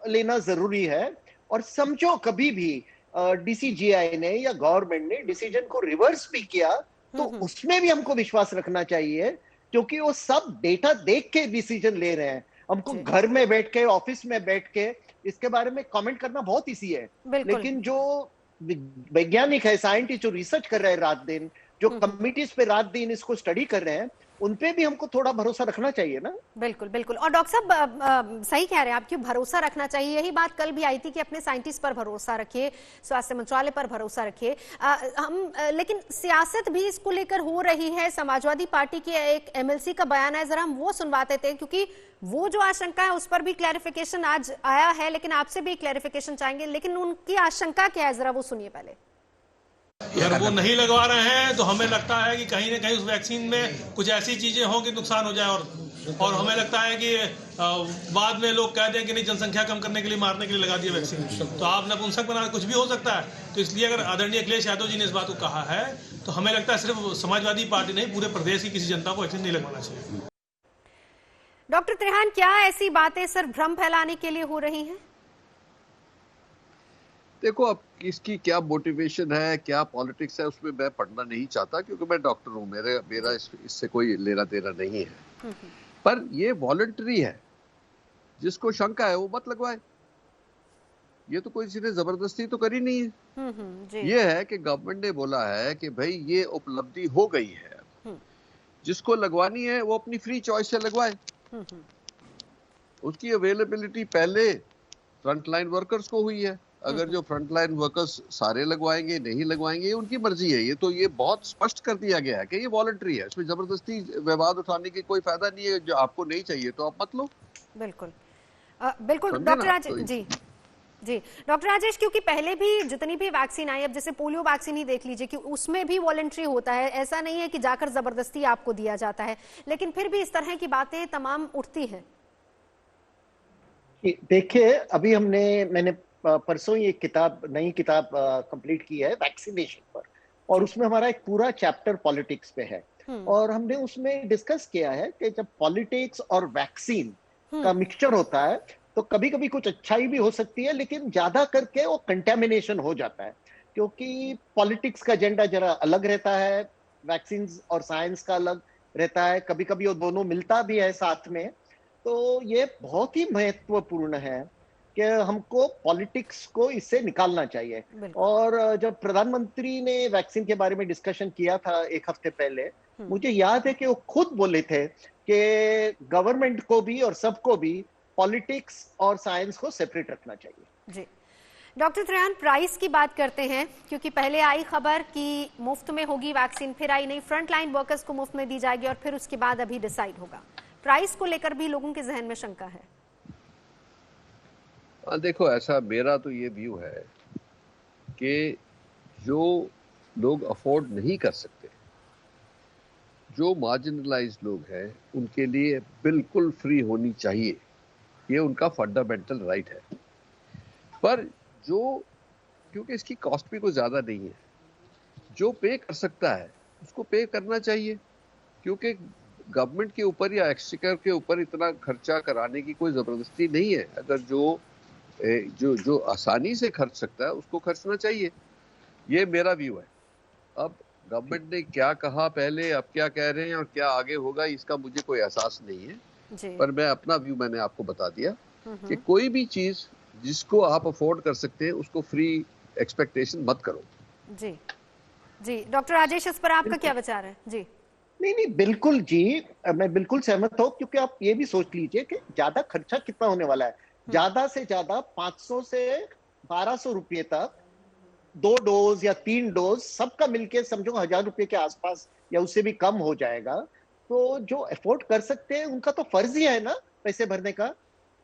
लेना जरूरी है। और समझो कभी भी डीसीजीआई ने या गवर्नमेंट ने डिसीजन को रिवर्स भी किया तो उसमें भी हमको विश्वास रखना चाहिए, क्योंकि वो सब डेटा देख के डिसीजन ले रहे हैं। हमको घर में बैठ के, ऑफिस में बैठ के इसके बारे में कमेंट करना बहुत इजी है, लेकिन जो वैज्ञानिक है, साइंटिस्ट जो रिसर्च कर रहे हैं रात दिन, जो कमिटीज पे रात दिन इसको स्टडी कर रहे हैं, उन पे भी हमको थोड़ा भरोसा रखना चाहिए ना। बिल्कुल बिल्कुल। और डॉक्टर साहब सही कह रहे हैं आप कि भरोसा रखना चाहिए। यही बात कल भी आई थी कि अपने साइंटिस्ट पर भरोसा रखिए, स्वास्थ्य मंत्रालय पर भरोसा रखिए। लेकिन सियासत भी इसको लेकर हो रही है। समाजवादी पार्टी के एक एमएलसी का बयान है, जरा हम वो सुनवाते थे, क्योंकि वो जो आशंका है उस पर भी क्लैरिफिकेशन आज आया है, लेकिन आपसे भी क्लैरिफिकेशन चाहेंगे। लेकिन उनकी आशंका क्या है, जरा वो सुनिए पहले। अगर वो नहीं लगवा रहे हैं तो हमें लगता है कि कहीं ना कहीं उस वैक्सीन में कुछ ऐसी चीजें हों कि नुकसान हो जाए, और हमें लगता है कि बाद में लोग कह दें कि नहीं, जनसंख्या कम करने के लिए, मारने के लिए लगा दिया वैक्सीन, तो आप नपुंसक बना, कुछ भी हो सकता है। तो इसलिए अगर आदरणीय अखिलेश यादव जी ने इस बात को कहा है तो हमें लगता है सिर्फ समाजवादी पार्टी नहीं, पूरे प्रदेश की किसी जनता को वैक्सीन नहीं लगवाना चाहिए। डॉक्टर त्रेहान, क्या ऐसी बातें सिर्फ भ्रम फैलाने के लिए हो रही हैं? देखो, अब इसकी क्या मोटिवेशन है, क्या पॉलिटिक्स है, उसमें मैं पढ़ना नहीं चाहता, क्योंकि मैं डॉक्टर हूँ, मेरा इससे कोई लेना देना नहीं है। पर ये वॉलंटरी है, जिसको शंका है वो मत लगवाए। ये तो कोई किसी ने जबरदस्ती तो करी नहीं है। ये है कि गवर्नमेंट ने बोला है कि भाई ये उपलब्धि हो गई है, जिसको लगवानी है वो अपनी फ्री चॉइस से लगवाए। उसकी अवेलेबिलिटी पहले फ्रंटलाइन वर्कर्स को हुई है। अगर जो फ्रंटलाइन वर्कर्स सारे लगवाएंगे, नहीं लगवाएंगे, ये उनकी मर्जी है। ये बहुत स्पष्ट कर दिया गया है कि ये वॉलंटरी है, इसमें जबरदस्ती विवाद उठाने की कोई फायदा नहीं है। जो आपको नहीं चाहिए तो आप मत लो। बिल्कुल बिल्कुल। डॉक्टर राजेश जी डॉक्टर राजेश, क्योंकि पहले भी जितनी भी वैक्सीन आई, अब जैसे पोलियो वैक्सीन ही देख लीजिए कि उसमें भी वॉलंटरी होता है, ऐसा नहीं है कि जाकर जबरदस्ती आपको दिया जाता है, लेकिन फिर भी इस तरह की बातें तमाम उठती हैं। देखिए, अभी मैंने परसों ही एक नई किताब कंप्लीट की है वैक्सीनेशन पर, और उसमें हमारा एक पूरा चैप्टर पॉलिटिक्स पे है। और हमने उसमें डिस्कस किया है कि जब पॉलिटिक्स और वैक्सीन का मिक्सचर होता है तो कभी कभी कुछ अच्छाई भी हो सकती है, लेकिन ज्यादा करके वो कंटेमिनेशन हो जाता है, क्योंकि पॉलिटिक्स का एजेंडा जरा अलग रहता है, वैक्सीन और साइंस का अलग रहता है, कभी कभी वो दोनों मिलता भी है साथ में। तो ये बहुत ही महत्वपूर्ण है कि हमको पॉलिटिक्स को इससे निकालना चाहिए। और जब प्रधानमंत्री ने वैक्सीन के बारे में डिस्कशन किया था एक हफ्ते पहले, मुझे याद है कि वो खुद बोले थे कि गवर्नमेंट को भी और सबको भी पॉलिटिक्स और साइंस को सेपरेट रखना चाहिए। जी डॉक्टर त्रेहान, प्राइस की बात करते हैं, क्योंकि पहले आई खबर कि मुफ्त में होगी वैक्सीन, फिर आई नहीं फ्रंट लाइन वर्कर्स को मुफ्त में दी जाएगी और फिर उसके बाद अभी डिसाइड होगा। प्राइस को लेकर भी लोगों के जहन में शंका है। देखो, ऐसा मेरा तो ये व्यू है कि जो लोग अफोर्ड नहीं कर सकते, जो मार्जिनलाइज्ड लोग हैं, उनके लिए बिल्कुल फ्री होनी चाहिए। ये उनका फंडामेंटल राइट है। पर जो, क्योंकि इसकी कॉस्ट भी कोई ज़्यादा नहीं है, जो पे कर सकता है उसको पे करना चाहिए, क्योंकि गवर्नमेंट के ऊपर या एक्सचेकर के ऊपर इतना खर्चा कराने की कोई ज़बरदस्ती नहीं है। अगर जो आसानी से खर्च सकता है उसको खर्चना चाहिए। ये मेरा व्यू है। अब गवर्नमेंट ने क्या कहा पहले, अब क्या कह रहे हैं और क्या आगे होगा, इसका मुझे कोई एहसास नहीं है। पर मैं अपना व्यू मैंने आपको बता दिया कि कोई भी चीज जिसको आप अफोर्ड कर सकते हैं उसको फ्री एक्सपेक्टेशन मत करो। जी जी, डॉक्टर राजेश, इस पर आपका क्या विचार है? जी नहीं, बिल्कुल जी, मैं बिल्कुल सहमत हूँ, क्योंकि आप ये भी सोच लीजिए कि ज्यादा खर्चा कितना होने वाला है। ज्यादा से ज्यादा 500 से 1200 रुपये तक 2 डोज या 3 डोज सबका मिलके समझो 1000 रुपये के आसपास या उससे भी कम हो जाएगा। तो जो अफोर्ड कर सकते हैं उनका तो फर्ज ही है ना पैसे भरने का।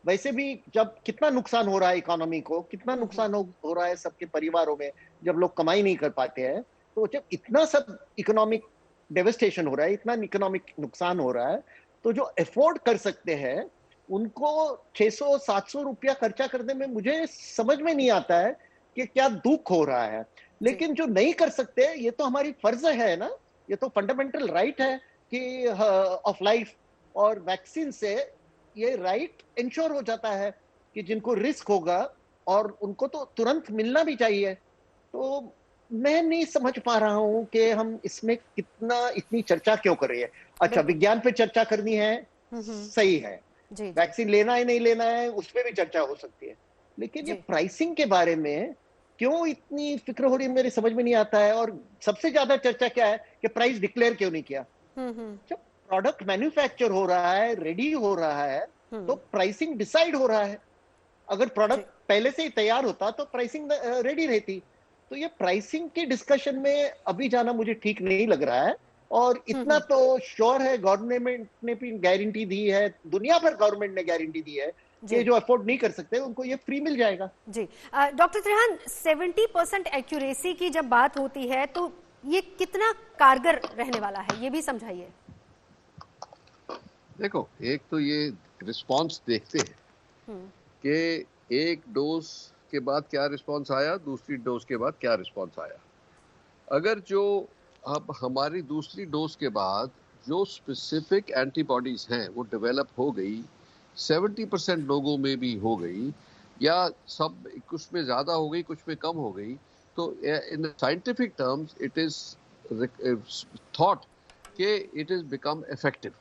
वैसे भी जब कितना नुकसान हो रहा है इकोनॉमी को, कितना नुकसान हो रहा है सबके परिवारों में, जब लोग कमाई नहीं कर पाते हैं, तो जब इतना सब इकोनॉमिक डेवेस्टेशन हो रहा है, इतना इकोनॉमिक नुकसान हो रहा है, तो जो अफोर्ड कर सकते हैं उनको 600-700 रुपया खर्चा करने में मुझे समझ में नहीं आता है कि क्या दुख हो रहा है। लेकिन जो नहीं कर सकते, ये तो हमारी फर्ज है ना, ये तो फंडामेंटल राइट है कि ऑफ लाइफ, और वैक्सीन से ये राइट इंश्योर हो जाता है कि जिनको रिस्क होगा और उनको तो तुरंत मिलना भी चाहिए। तो मैं नहीं समझ पा रहा हूं कि हम इसमें इतनी चर्चा क्यों कर रही है। अच्छा, विज्ञान पे चर्चा करनी है, सही है, वैक्सीन लेना है नहीं लेना है उस पर भी चर्चा हो सकती है, लेकिन ये प्राइसिंग के बारे में क्यों इतनी फिक्र हो रही है, मेरे समझ में नहीं आता है। और सबसे ज्यादा चर्चा क्या है कि प्राइस डिक्लेयर क्यों नहीं किया। जब प्रोडक्ट मैन्युफैक्चर हो रहा है, रेडी हो रहा है, तो प्राइसिंग डिसाइड हो रहा है। अगर प्रोडक्ट पहले से ही तैयार होता तो प्राइसिंग रेडी रहती। तो ये प्राइसिंग के डिस्कशन में अभी जाना मुझे ठीक नहीं लग रहा है। और इतना तो श्योर है, गवर्नमेंट ने भी गारंटी दी है, दुनिया भर गवर्नमेंट ने गारंटी दी है कि जो अफोर्ड नहीं कर सकते उनको ये फ्री मिल जाएगा। जी डॉक्टर त्रेहान, 70% एक्यूरेसी की जब बात होती है तो ये कितना कारगर रहने वाला है, ये भी समझाइए। देखो, एक तो ये रिस्पांस देखते हैं कि एक डोज के बाद क्या रिस्पांस आया, दूसरी डोज के बाद क्या रिस्पांस आया। अगर जो अब हमारी दूसरी डोज के बाद जो स्पेसिफिक एंटीबॉडीज हैं वो डेवलप हो गई, 70% लोगों में भी हो गई, या सब कुछ में ज़्यादा हो गई कुछ में कम हो गई, तो in scientific terms it is thought कि इट इज बिकम इफेक्टिव।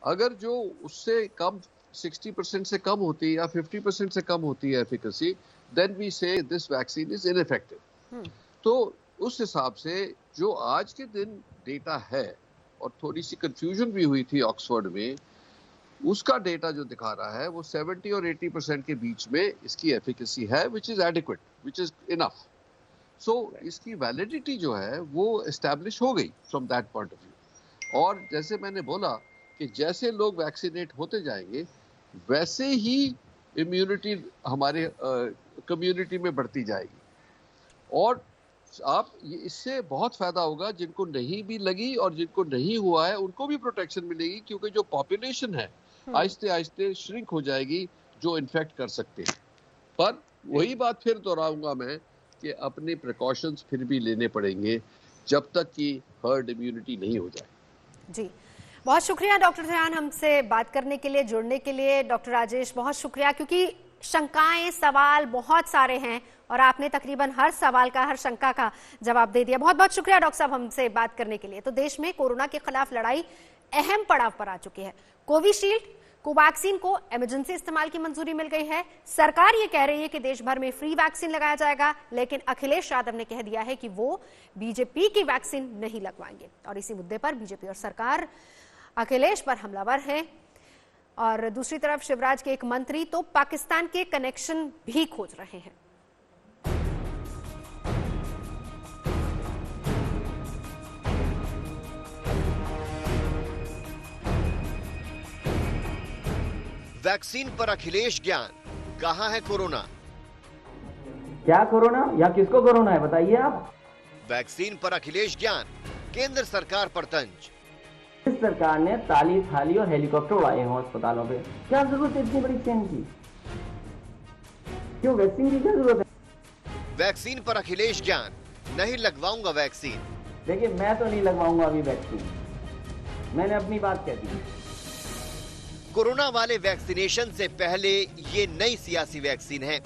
अगर जो उससे कम 60% से कम होती है या 50% से कम होती है एफिकेसी, देन वी से दिस वैक्सीन इज इनइफेक्टिव। तो उस हिसाब से जो आज के दिन डेटा है, और थोड़ी सी कंफ्यूजन भी हुई थी ऑक्सफोर्ड में, उसका डेटा जो दिखा रहा है वो 70 और 80% के बीच में इसकी एफिकेसी है, which is adequate, which is enough. So इसकी वैलिडिटी जो है वो एस्टैब्लिश हो गई from that point of view. और जैसे मैंने बोला कि जैसे लोग वैक्सीनेट होते जाएंगे वैसे ही इम्यूनिटी हमारे कम्युनिटी में बढ़ती जाएगी, और आप इससे बहुत फायदा होगा। जिनको नहीं भी लगी और जिनको नहीं हुआ है उनको भी प्रोटेक्शन मिलेगी, क्योंकि जो पॉपुलेशन है आहिस्ते आहिस्ते श्रिंक हो जाएगी जो इन्फेक्ट कर सकते हैं। पर वही बात फिर दोहराऊंगा मैं कि अपने प्रिकॉशंस फिर भी लेने पड़ेंगे जब तक कि हर्ड इम्यूनिटी नहीं हो जाए। जी, बहुत शुक्रिया डॉक्टर त्रेहान हमसे बात करने के लिए, जुड़ने के लिए। डॉक्टर राजेश, बहुत शुक्रिया, क्योंकि शंकाएं, सवाल बहुत सारे हैं और आपने तकरीबन हर सवाल का, हर शंका का जवाब दे दिया। बहुत बहुत शुक्रिया डॉक्टर साहब हमसे बात करने के लिए। तो देश में कोरोना के खिलाफ लड़ाई अहम पड़ाव पर आ चुकी है। कोविशील्ड, कोवैक्सीन को इमरजेंसी इस्तेमाल की मंजूरी मिल गई है। सरकार ये कह रही है कि देश भर में फ्री वैक्सीन लगाया जाएगा, लेकिन अखिलेश यादव ने कह दिया है कि वो बीजेपी की वैक्सीन नहीं लगवाएंगे। और इसी मुद्दे पर बीजेपी और सरकार अखिलेश पर हमलावर है। और दूसरी तरफ शिवराज के एक मंत्री तो पाकिस्तान के कनेक्शन भी खोज रहे हैं। वैक्सीन पर अखिलेश ज्ञान, कहां है कोरोना? क्या कोरोना या किसको कोरोना है बताइए आप? वैक्सीन पर अखिलेश ज्ञान, केंद्र सरकार पर तंज। इस सरकार ने ताली थाली और हेलीकॉप्टर उड़ाए हैं अस्पतालों पे, क्या जरूरत है इतनी बड़ी चेन की? क्यों वैक्सीन की क्या जरूरत है? वैक्सीन पर अखिलेश ज्ञान, नहीं लगवाऊंगा वैक्सीन। देखिए मैं तो नहीं लगवाऊंगा अभी वैक्सीन, मैंने अपनी बात कह दी। कोरोना वाले वैक्सीनेशन से पहले ये नई सियासी वैक्सीन है।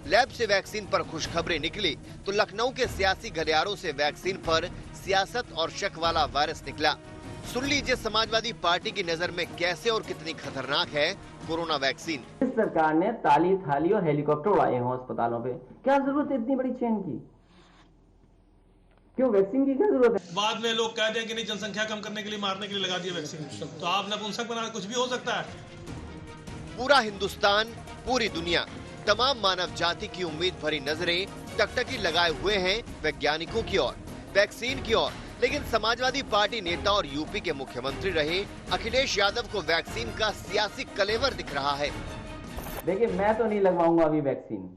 लैब से वैक्सीन पर खुशखबरें निकली तो लखनऊ के सियासी गलियारों से वैक्सीन पर सियासत और शक वाला वायरस निकला। सुन लीजिए समाजवादी पार्टी की नजर में कैसे और कितनी खतरनाक है कोरोना वैक्सीन। इस सरकार ने ताली थाली और हेलीकॉप्टर उड़ाए हैं अस्पतालों पे, क्या जरूरत है इतनी बड़ी चेन की? क्यों वैक्सीन की क्या जरूरत है? बाद में लोग कह दें कि नहीं जनसंख्या कम करने के लिए, मारने के लिए लगा दिया वैक्सीन, तो आप नपुंसक बना, कुछ भी हो सकता है। पूरा हिंदुस्तान, पूरी दुनिया, तमाम मानव जाति की उम्मीद भरी नजरें टकटकी लगाए हुए हैं वैज्ञानिकों की ओर, वैक्सीन की ओर। लेकिन समाजवादी पार्टी नेता और यूपी के मुख्यमंत्री रहे अखिलेश यादव को वैक्सीन का सियासी कलेवर दिख रहा है। देखिए मैं तो नहीं लगवाऊंगा अभी वैक्सीन,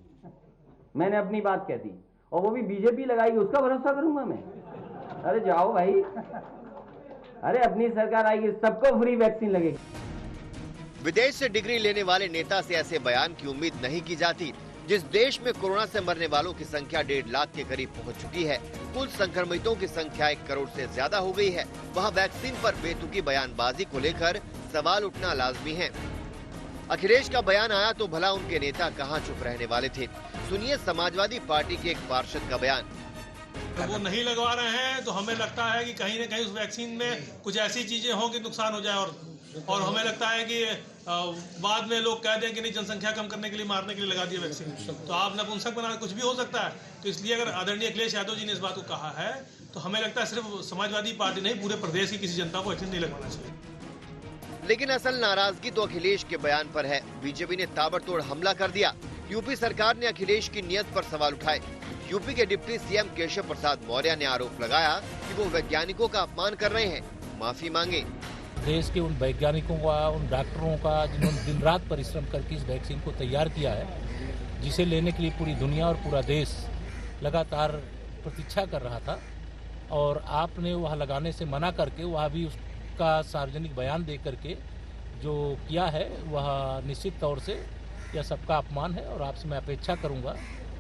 मैंने अपनी बात कह दी, और वो भी बीजेपी लगाएगी उसका भरोसा करूंगा मैं? अरे जाओ भाई, अरे अपनी सरकार आएगी सबको फ्री वैक्सीन लगेगी। विदेश से डिग्री लेने वाले नेता से ऐसे बयान की उम्मीद नहीं की जाती। जिस देश में कोरोना से मरने वालों की संख्या 1.5 लाख के करीब पहुंच चुकी है, कुल संक्रमितों की संख्या 1 करोड़ से ज्यादा हो गई है, वहां वैक्सीन पर बेतुकी बयानबाजी को लेकर सवाल उठना लाजमी है। अखिलेश का बयान आया तो भला उनके नेता कहां चुप रहने वाले थे। सुनिए समाजवादी पार्टी के एक पार्षद का बयान। वो नहीं लगवा रहे हैं तो हमें लगता है कि कहीं न कहीं उस वैक्सीन में कुछ ऐसी चीजें हों कि नुकसान हो जाए, और हमें लगता है कि बाद में लोग कह दें कि नहीं जनसंख्या कम करने के लिए, मारने के लिए लगा दिया वैक्सीन, तो आप नपुंसक बना, कुछ भी हो सकता है। तो इसलिए अगर आदरणीय अखिलेश यादव जी ने इस बात को कहा है तो हमें लगता है सिर्फ समाजवादी पार्टी नहीं, पूरे प्रदेश की किसी जनता को वैक्सीन नहीं लगवाना चाहिए। लेकिन असल नाराजगी तो अखिलेश के बयान पर है। बीजेपी ने ताबड़तोड़ हमला कर दिया। यूपी सरकार ने अखिलेश की नीयत पर सवाल उठाए। यूपी के डिप्टी सीएम केशव प्रसाद मौर्य ने आरोप लगाया कि वो वैज्ञानिकों का अपमान कर रहे हैं, माफी मांगे। देश के उन वैज्ञानिकों का, उन डॉक्टरों का जिन्होंने दिन रात परिश्रम करके इस वैक्सीन को तैयार किया है, जिसे लेने के लिए पूरी दुनिया और पूरा देश लगातार प्रतीक्षा कर रहा था, और आपने वह लगाने से मना करके वह भी उसका सार्वजनिक बयान दे करके जो किया है, वह निश्चित तौर से यह सबका अपमान है, और आपसे मैं अपेक्षा करूंगा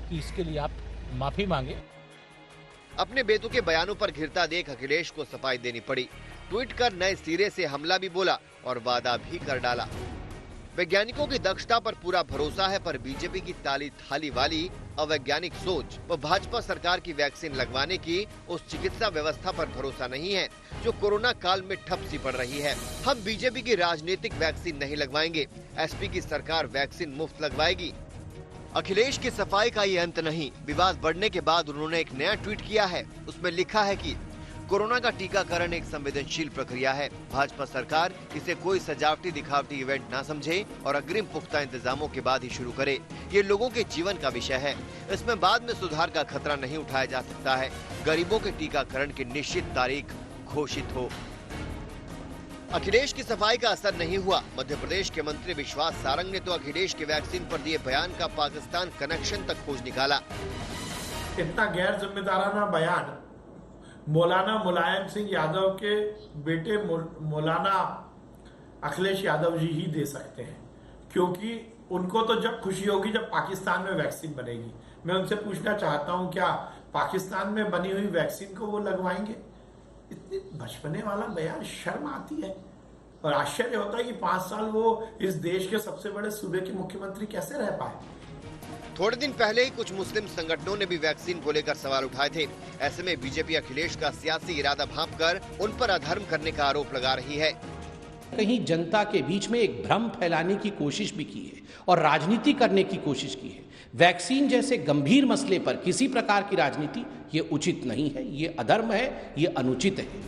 कि इसके लिए आप माफी मांगे। अपने बेतुके बयानों पर घिरता देख अखिलेश को सफाई देनी पड़ी। ट्वीट कर नए सिरे से हमला भी बोला और वादा भी कर डाला। वैज्ञानिकों की दक्षता पर पूरा भरोसा है, पर बीजेपी की ताली थाली वाली अवैज्ञानिक सोच व भाजपा सरकार की वैक्सीन लगवाने की उस चिकित्सा व्यवस्था पर भरोसा नहीं है जो कोरोना काल में ठप सी पड़ रही है। हम बीजेपी की राजनीतिक वैक्सीन नहीं लगवाएंगे, एसपी की सरकार वैक्सीन मुफ्त लगवाएगी। अखिलेश की सफाई का ये अंत नहीं। विवाद बढ़ने के बाद उन्होंने एक नया ट्वीट किया है। उसमें लिखा है कि कोरोना का टीकाकरण एक संवेदनशील प्रक्रिया है। भाजपा सरकार इसे कोई सजावटी दिखावटी इवेंट ना समझे और अग्रिम पुख्ता इंतजामों के बाद ही शुरू करे। ये लोगों के जीवन का विषय है, इसमें बाद में सुधार का खतरा नहीं उठाया जा सकता है। गरीबों के टीकाकरण की निश्चित तारीख घोषित हो। अखिलेश की सफाई का असर नहीं हुआ। मध्य प्रदेश के मंत्री विश्वास सारंग ने तो अखिलेश के वैक्सीन पर दिए बयान का पाकिस्तान कनेक्शन तक खोज निकाला। इतना गैर जिम्मेदाराना बयान मौलाना मुलायम सिंह यादव के बेटे मौलाना अखिलेश यादव जी ही दे सकते हैं, क्योंकि उनको तो जब खुशी होगी जब पाकिस्तान में वैक्सीन बनेगी। मैं उनसे पूछना चाहता हूं, क्या पाकिस्तान में बनी हुई वैक्सीन को वो लगवाएंगे? इतने बचपने वाला बयान, शर्म आती है। और आश्चर्य होता है कि 5 साल वो इस देश के सबसे बड़े सूबे के मुख्यमंत्री कैसे रह पाए। थोड़े दिन पहले ही कुछ मुस्लिम संगठनों ने भी वैक्सीन को लेकर सवाल उठाए थे। ऐसे में बीजेपी अखिलेश का सियासी इरादा भांपकर उन पर अधर्म करने का आरोप लगा रही है। कहीं जनता के बीच में एक भ्रम फैलाने की कोशिश भी की है और राजनीति करने की कोशिश की है। वैक्सीन जैसे गंभीर मसले पर किसी प्रकार की राजनीति ये उचित नहीं है, ये अधर्म है, ये अनुचित है।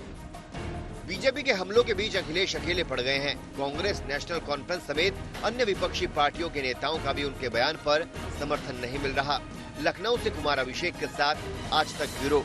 बीजेपी के हमलों के बीच अखिलेश अकेले पड़ गए हैं। कांग्रेस, नेशनल कॉन्फ्रेंस समेत अन्य विपक्षी पार्टियों के नेताओं का भी उनके बयान पर समर्थन नहीं मिल रहा। लखनऊ से कुमार अभिषेक के साथ आज तक ब्यूरो।